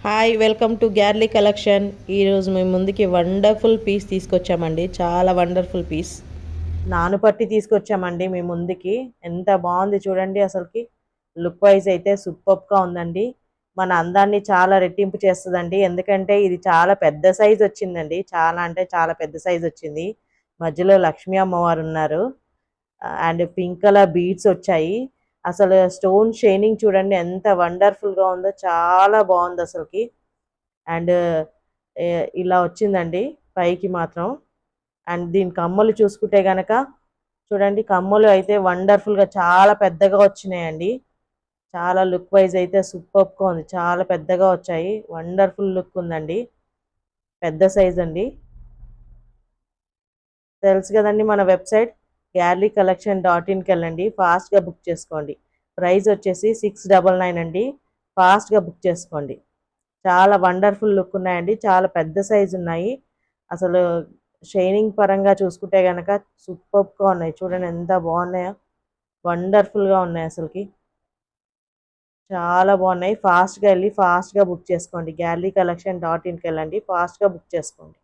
Hi welcome to గ్యార్లీ collection. ఈరోజు మేము ముందుకి వండర్ఫుల్ పీస్ తీసుకొచ్చామండి. చాలా వండర్ఫుల్ పీస్ నానుపట్టి తీసుకొచ్చామండి. మీ ముందుకి ఎంత బాగుంది చూడండి. అసలుకి లుక్ వైజ్ అయితే సూపర్గా ఉందండి. మన అందాన్ని చాలా రెట్టింపు చేస్తుందండి. ఎందుకంటే ఇది చాలా పెద్ద సైజ్ వచ్చిందండి. చాలా అంటే చాలా పెద్ద సైజ్ వచ్చింది. మధ్యలో లక్ష్మీ అమ్మవారు ఉన్నారు. అండ్ పింక్ కలర్ బీడ్స్ వచ్చాయి. అసలు స్టోన్ షైనింగ్ చూడండి ఎంత వండర్ఫుల్గా ఉందో. చాలా బాగుంది అసలుకి. అండ్ ఇలా వచ్చిందండి పైకి మాత్రం. అండ్ దీని కమ్మలు చూసుకుంటే గనక చూడండి, కమ్మలు అయితే వండర్ఫుల్గా చాలా పెద్దగా వచ్చినాయండి. చాలా లుక్ వైజ్ అయితే సూపర్గా ఉంది. చాలా పెద్దగా వచ్చాయి. వండర్ఫుల్ లుక్ ఉందండి. పెద్ద సైజ్ అండి. తెలుసు కదండి మన వెబ్సైట్ gallerycollection.inకి వెళ్ళండి. ఫాస్ట్గా బుక్ చేసుకోండి. ప్రైస్ వచ్చేసి 699 అండి. ఫాస్ట్గా బుక్ చేసుకోండి. చాలా వండర్ఫుల్ లుక్ ఉన్నాయండి. చాలా పెద్ద సైజు ఉన్నాయి. అసలు షైనింగ్ పరంగా చూసుకుంటే కనుక సూపర్గా ఉన్నాయి. చూడండి ఎంత బాగున్నాయో. వండర్ఫుల్గా ఉన్నాయి అసలుకి. చాలా బాగున్నాయి. ఫాస్ట్గా వెళ్ళి ఫాస్ట్గా బుక్ చేసుకోండి. gallerycollection.inకి వెళ్ళండి. ఫాస్ట్గా బుక్ చేసుకోండి.